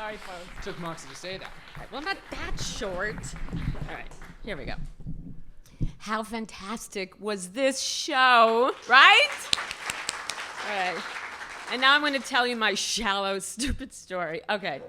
Sorry, folks. Took Moxie to say that. All right, well, not that short. All right, here we go. How fantastic was this show, right? All right. And now I'm going to tell you my shallow, stupid story. Okay.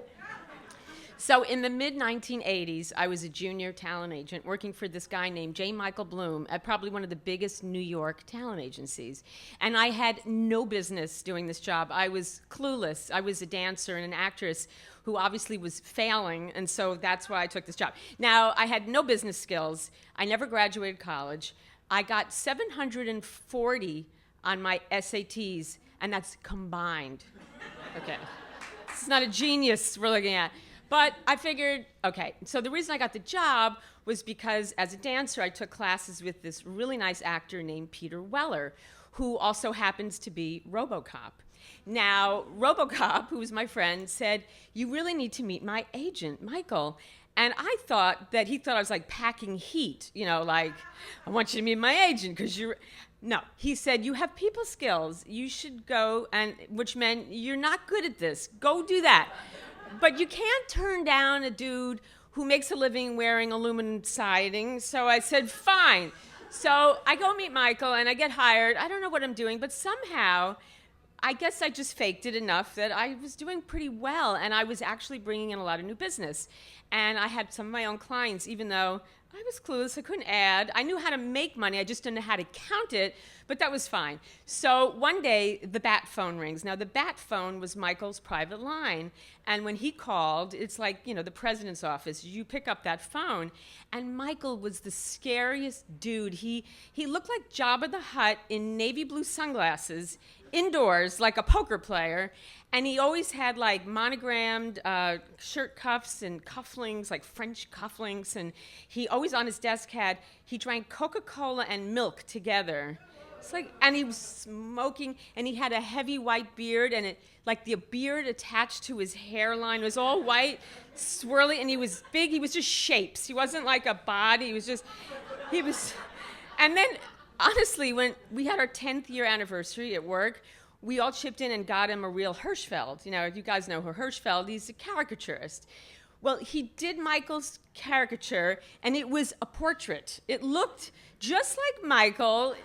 So in the mid-1980s, I was a junior talent agent working for this guy named J. Michael Bloom at probably one of the biggest New York talent agencies. And I had no business doing this job. I was clueless. I was a dancer and an actress who obviously was failing, and so that's why I took this job. Now, I had no business skills. I never graduated college. I got 740 on my SATs, and that's combined. Okay. It's not a genius we're looking at. But I figured, okay, so the reason I got the job was because as a dancer, I took classes with this really nice actor named Peter Weller, who also happens to be RoboCop. Now, RoboCop, who was my friend, said, you really need to meet my agent, Michael. And I thought that he thought I was like packing heat, you know, like, I want you to meet my agent because you're... No, he said, you have people skills. You should go, and which meant you're not good at this. Go do that. But you can't turn down a dude who makes a living wearing aluminum siding. So I said, fine. So I go meet Michael, and I get hired. I don't know what I'm doing, but somehow, I guess I just faked it enough that I was doing pretty well, and I was actually bringing in a lot of new business. And I had some of my own clients, even though I was clueless, I couldn't add. I knew how to make money, I just didn't know how to count it, but that was fine. So one day, the bat phone rings. Now, the bat phone was Michael's private line, and when he called, it's like, you know, the president's office. You pick up that phone, and Michael was the scariest dude. He looked like Jabba the Hutt in navy blue sunglasses, indoors, like a poker player, and he always had like monogrammed shirt cuffs and cufflinks, like French cufflinks, and he always on his desk he drank Coca-Cola and milk together. It's like, and he was smoking, and he had a heavy white beard, and it, like the beard attached to his hairline was all white, swirly, and he was big. He was just shapes. He wasn't like a body. And then, honestly, when we had our 10th year anniversary at work, we all chipped in and got him a real Hirschfeld. You know, if you guys know who Hirschfeld, he's a caricaturist. Well, he did Michael's caricature, and it was a portrait. It looked just like Michael,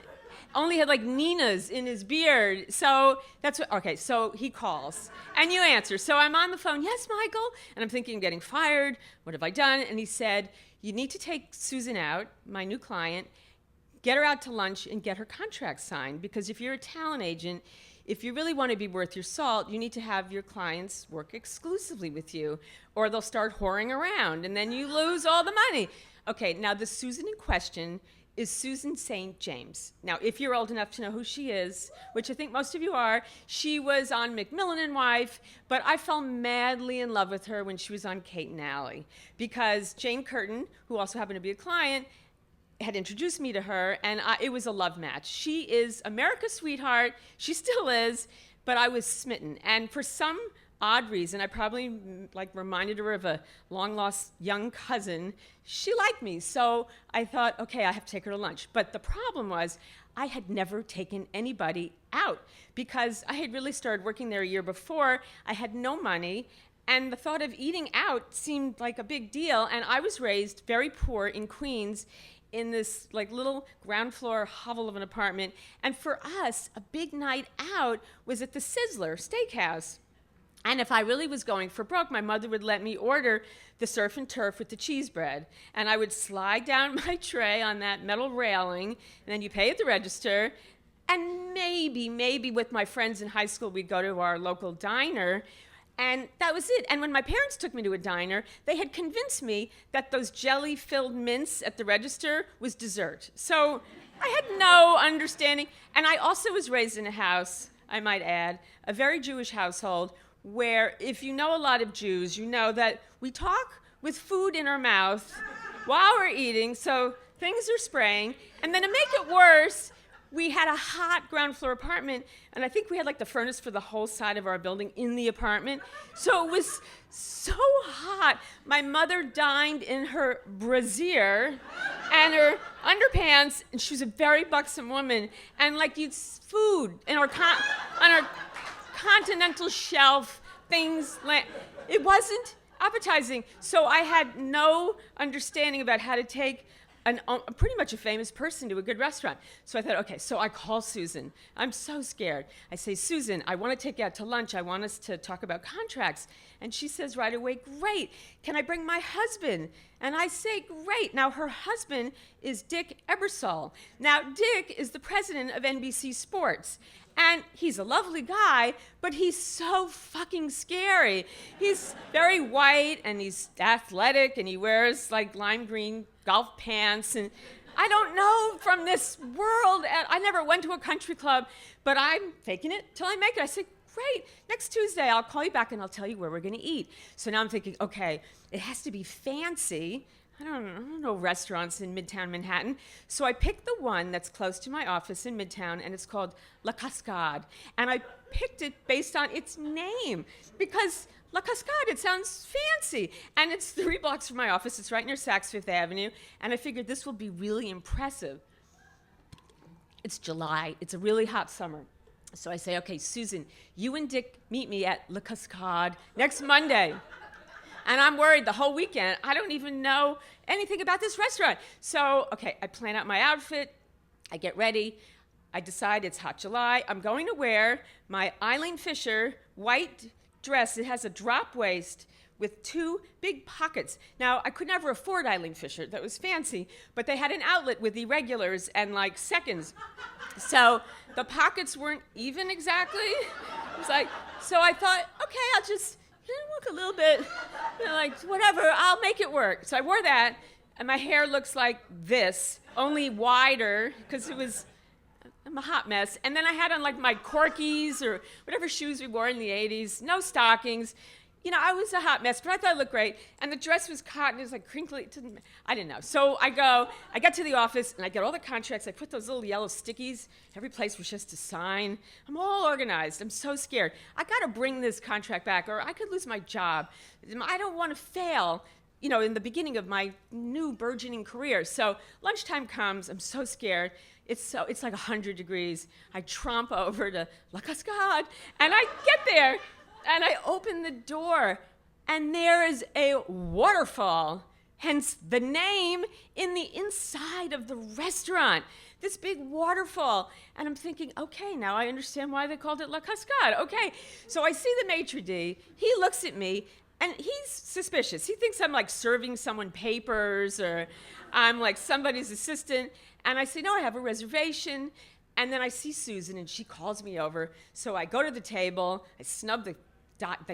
only had like Nina's in his beard. So that's what, okay, so he calls, and you answer. So I'm on the phone, yes, Michael? And I'm thinking, I'm getting fired. What have I done? And he said, you need to take Susan out, my new client, get her out to lunch and get her contract signed, because if you're a talent agent, if you really want to be worth your salt, you need to have your clients work exclusively with you, or they'll start whoring around, and then you lose all the money. Okay, now the Susan in question is Susan St. James. Now, if you're old enough to know who she is, which I think most of you are, she was on McMillan and Wife, but I fell madly in love with her when she was on Kate and Alley, because Jane Curtin, who also happened to be a client, had introduced me to her, and it was a love match. She is America's sweetheart. She still is, but I was smitten. And for some odd reason, I probably reminded her of a long-lost young cousin. She liked me, so I thought, okay, I have to take her to lunch. But the problem was, I had never taken anybody out, because I had really started working there a year before. I had no money, and the thought of eating out seemed like a big deal. And I was raised very poor in Queens, in this like little ground floor hovel of an apartment. And for us, a big night out was at the Sizzler Steakhouse. And if I really was going for broke, my mother would let me order the surf and turf with the cheese bread. And I would slide down my tray on that metal railing, and then you pay at the register. And maybe with my friends in high school, we'd go to our local diner. And that was it. And when my parents took me to a diner, they had convinced me that those jelly-filled mints at the register was dessert. So I had no understanding. And I also was raised in a house, I might add, a very Jewish household, where if you know a lot of Jews, you know that we talk with food in our mouth while we're eating, so things are spraying. And then to make it worse, we had a hot ground floor apartment, and I think we had like the furnace for the whole side of our building in the apartment. So it was so hot. My mother dined in her brassiere and her underpants, and she was a very buxom woman. And like you'd food in our on our continental shelf, things. It wasn't appetizing. So I had no understanding about how to take pretty much a famous person to a good restaurant. So I thought, okay, so I call Susan. I'm so scared. I say, Susan, I want to take you out to lunch. I want us to talk about contracts. And she says right away, great. Can I bring my husband? And I say, great. Now, her husband is Dick Ebersol. Now, Dick is the president of NBC Sports. And he's a lovely guy, but he's so fucking scary. He's very white, and he's athletic, and he wears like lime green golf pants. And I don't know from this world. And I never went to a country club, but I'm faking it till I make it. I say, great, next Tuesday I'll call you back and I'll tell you where we're gonna eat. So now I'm thinking, okay, it has to be fancy. I don't know restaurants in Midtown Manhattan. So I picked the one that's close to my office in Midtown, and it's called La Cascade. And I picked it based on its name, because La Cascade, it sounds fancy. And it's 3 blocks from my office. It's right near Saks Fifth Avenue. And I figured this will be really impressive. It's July. It's a really hot summer. So I say, okay, Susan, you and Dick meet me at La Cascade next Monday. And I'm worried the whole weekend. I don't even know anything about this restaurant. So, okay, I plan out my outfit. I get ready. I decide it's hot July. I'm going to wear my Eileen Fisher white dress. It has a drop waist with 2 big pockets. Now, I could never afford Eileen Fisher. That was fancy. But they had an outlet with irregulars and, like, seconds. So the pockets weren't even exactly. It was like, so I thought, okay, I'll just look a little bit, like, whatever, I'll make it work. So I wore that, and my hair looks like this, only wider, because I'm a hot mess. And then I had on, like, my Corkies or whatever shoes we wore in the 80s, no stockings. You know, I was a hot mess, but I thought it looked great. And the dress was cotton, it was like crinkly. I didn't know. So I get to the office, and I get all the contracts. I put those little yellow stickies every place was just to sign. I'm all organized. I'm so scared. I got to bring this contract back, or I could lose my job. I don't want to fail, you know, in the beginning of my new burgeoning career. So lunchtime comes. I'm so scared. It's like 100 degrees. I tromp over to La Cascade, and I get there. And I open the door, and there is a waterfall, hence the name, in the inside of the restaurant. This big waterfall. And I'm thinking, okay, now I understand why they called it La Cascade. Okay, so I see the maitre d'. He looks at me, and he's suspicious. He thinks I'm like serving someone papers, or I'm like somebody's assistant. And I say, no, I have a reservation. And then I see Susan, and she calls me over. So I go to the table, I snub the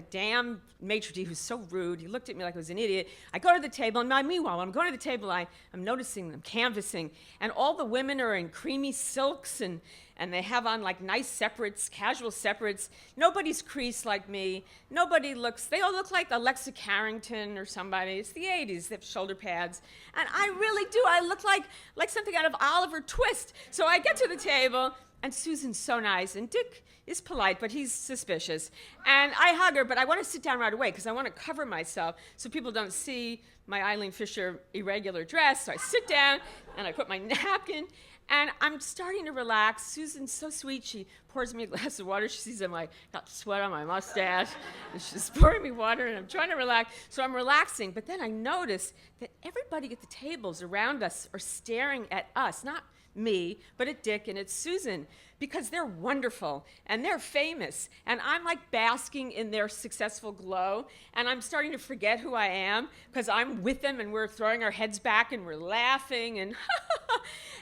damn maitre d' who's so rude. He looked at me like I was an idiot. I go to the table, and meanwhile, when I'm going to the table, I'm noticing them canvassing, and all the women are in creamy silks, and they have on like nice separates, casual separates. Nobody's creased like me. They all look like Alexa Carrington or somebody. It's the 80s. They have shoulder pads. And I really do. I look like something out of Oliver Twist. So I get to the table, and Susan's so nice, and Dick is polite, but he's suspicious. And I hug her, but I want to sit down right away because I want to cover myself so people don't see my Eileen Fisher irregular dress. So I sit down, and I put my napkin, and I'm starting to relax. Susan's so sweet. She pours me a glass of water. She sees I'm like, got sweat on my mustache, and she's pouring me water, and I'm trying to relax. So I'm relaxing, but then I notice that everybody at the tables around us are staring at us, not me, but at Dick and at Susan, because they're wonderful and they're famous, and I'm like basking in their successful glow, and I'm starting to forget who I am because I'm with them, and we're throwing our heads back and we're laughing, and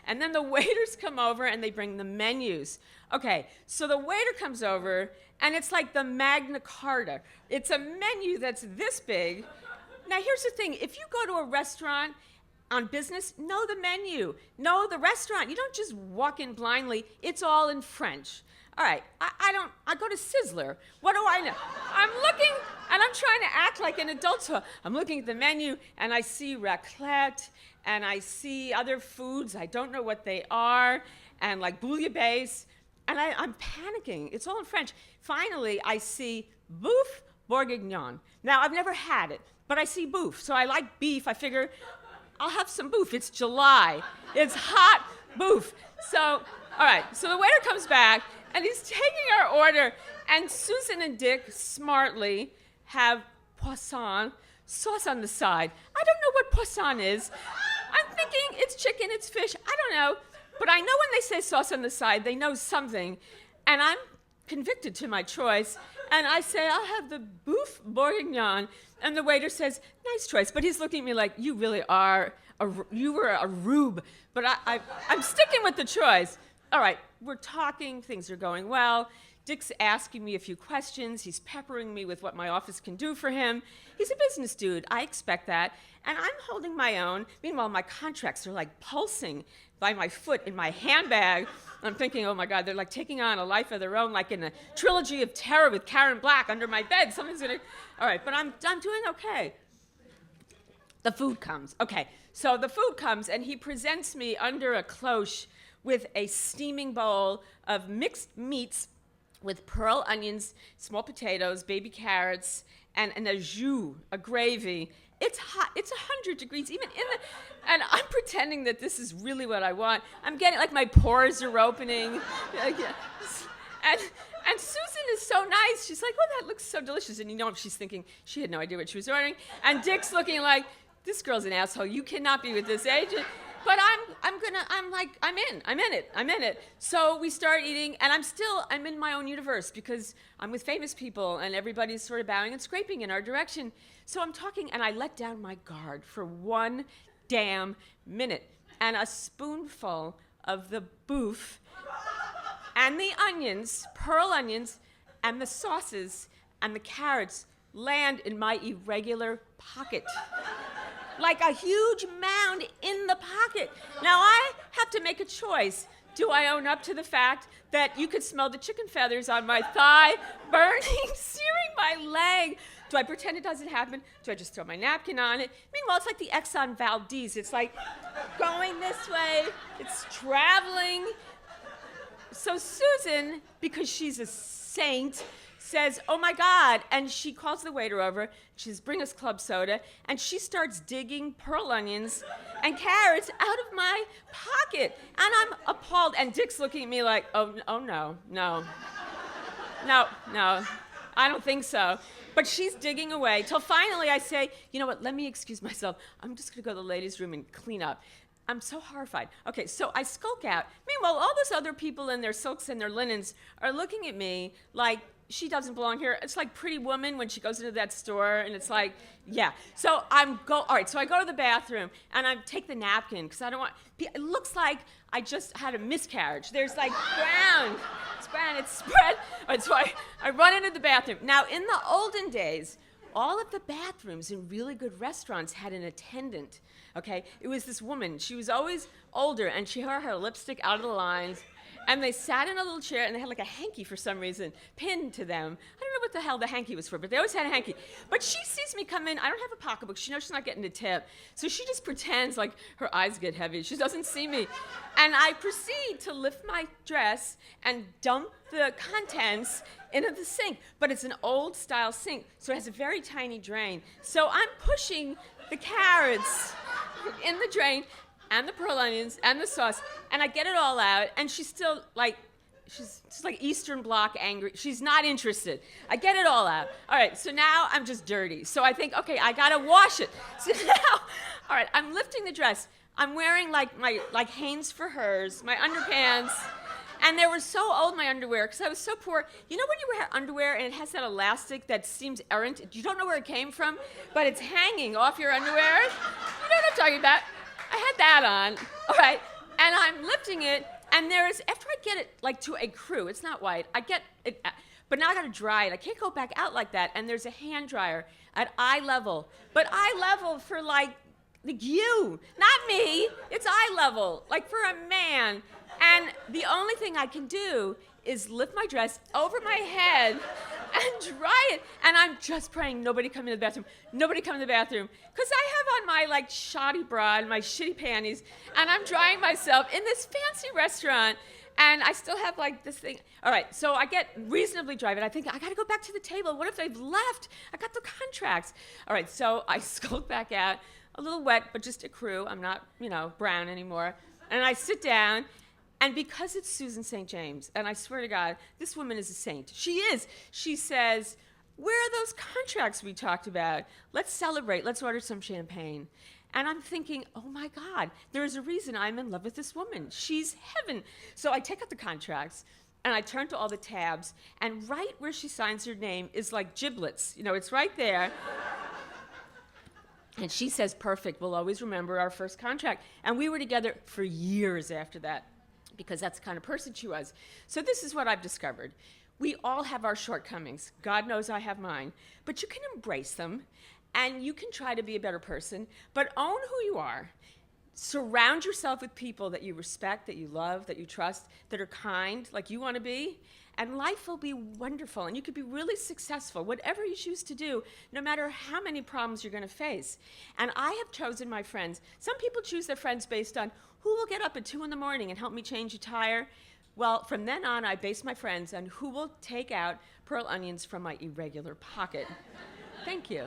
and then the waiters come over and they bring the menus. Okay, so the waiter comes over, and it's like the Magna Carta. It's a menu that's this big. Now here's the thing, if you go to a restaurant on business, know the menu, know the restaurant. You don't just walk in blindly. It's all in French. All right, I go to Sizzler. What do I know? I'm looking, and I'm trying to act like an adult, so I'm looking at the menu, and I see raclette, and I see other foods. I don't know what they are, and like bouillabaisse, and I'm panicking. It's all in French. Finally, I see boeuf bourguignon. Now, I've never had it, but I see boeuf, so I like beef. I figure I'll have some boeuf. It's July. It's hot boeuf. So, all right, so the waiter comes back, and he's taking our order, And Susan and Dick smartly have poisson sauce on the side. I don't know what poisson is. I'm thinking it's chicken, it's fish. I don't know. But I know when they say sauce on the side, they know something. And I'm convicted to my choice. And I say, I'll have the boeuf bourguignon. And the waiter says, nice choice. But he's looking at me like, you really are, you were a rube. But I'm sticking with the choice. All right, we're talking, things are going well. Dick's asking me a few questions. He's peppering me with what my office can do for him. He's a business dude. I expect that. And I'm holding my own. Meanwhile, my contracts are like pulsing by my foot in my handbag. I'm thinking, oh my God, they're like taking on a life of their own, like in a trilogy of terror with Karen Black under my bed. Something's gonna, all right, but I'm doing okay. The food comes. Okay, so the food comes and he presents me under a cloche with a steaming bowl of mixed meats with pearl onions, small potatoes, baby carrots, and a jus, a gravy. It's hot. It's 100 degrees, even in the, and I'm pretending that this is really what I want. I'm getting, like, my pores are opening. And Susan is so nice. She's like, oh, that looks so delicious. And you know, she's thinking, she had no idea what she was ordering. And Dick's looking like, this girl's an asshole. You cannot be with this agent. But I'm in it. So we start eating, and I'm in my own universe because I'm with famous people, and everybody's sort of bowing and scraping in our direction. So I'm talking, and I let down my guard for 1 damn minute, and a spoonful of the boeuf and the onions, pearl onions, and the sauces and the carrots land in my irregular pocket. Like a huge mound in the pocket. Now I have to make a choice. Do I own up to the fact that you could smell the chicken feathers on my thigh, burning, searing my leg? Do I pretend it doesn't happen? Do I just throw my napkin on it? Meanwhile, it's like the Exxon Valdez. It's like going this way, it's traveling. So Susan, because she's a saint, says, oh my God, and she calls the waiter over. She says, bring us club soda, and she starts digging pearl onions and carrots out of my pocket, and I'm appalled. And Dick's looking at me like, oh no, I don't think so. But she's digging away till finally I say, you know what? Let me excuse myself. I'm just gonna go to the ladies' room and clean up. I'm so horrified. Okay, so I skulk out. Meanwhile, all those other people in their silks and their linens are looking at me like, she doesn't belong here. It's like Pretty Woman when she goes into that store, and it's like, yeah. So all right, so I go to the bathroom, and I take the napkin, because I don't want, it looks like I just had a miscarriage. There's like brown, it's spread. All right, so I run into the bathroom. Now, in the olden days, all of the bathrooms in really good restaurants had an attendant, okay? It was this woman. She was always older, and she had her lipstick out of the lines. And they sat in a little chair, and they had like a hanky for some reason pinned to them. I don't know what the hell the hanky was for, but they always had a hanky. But she sees me come in. I don't have a pocketbook. She knows she's not getting a tip. So she just pretends like her eyes get heavy. She doesn't see me. And I proceed to lift my dress and dump the contents into the sink. But it's an old-style sink, so it has a very tiny drain. So I'm pushing the carrots in the drain, and the pearl onions, and the sauce, and I get it all out, and she's still like, she's like Eastern Bloc angry. She's not interested. I get it all out. All right, so now I'm just dirty. So I think, okay, I gotta wash it. So now, all right, I'm lifting the dress. I'm wearing like Hanes for hers, my underpants, and they were so old, my underwear, because I was so poor. You know when you wear underwear and it has that elastic that seems errant? You don't know where it came from, but it's hanging off your underwear? You know what I'm talking about? I had that on, all right, and I'm lifting it, and there's, after I get it, like, to a crew, it's not white, I get it, but now I gotta dry it. I can't go back out like that, and there's a hand dryer at eye level, but eye level for, like you, not me, it's eye level, like for a man, and the only thing I can do is lift my dress over my head and dry it. And I'm just praying nobody come in the bathroom. Nobody come in the bathroom. Because I have on my like shoddy bra and my shitty panties, and I'm drying myself in this fancy restaurant, and I still have like this thing. All right, so I get reasonably dry, but I think I gotta go back to the table. What if they've left? I got the contracts. All right, so I skulk back out, a little wet, but just a crew. I'm not, brown anymore. And I sit down, And because it's Susan St. James, and I swear to God, this woman is a saint. She is. She says, where are those contracts we talked about? Let's celebrate. Let's order some champagne. And I'm thinking, oh my God, there is a reason I'm in love with this woman. She's heaven. So I take out the contracts, and I turn to all the tabs, and right where she signs her name is like giblets. You know, it's right there. And she says, perfect, we'll always remember our first contract. And we were together for years after that, because that's the kind of person she was. So this is what I've discovered. We all have our shortcomings. God knows I have mine. But you can embrace them, and you can try to be a better person, but own who you are. Surround yourself with people that you respect, that you love, that you trust, that are kind, like you want to be, and life will be wonderful, and you could be really successful, whatever you choose to do, no matter how many problems you're going to face. And I have chosen my friends. Some people choose their friends based on who will get up at 2 in the morning and help me change a tire. Well, from then on, I base my friends on who will take out pearl onions from my irregular pocket. Thank you.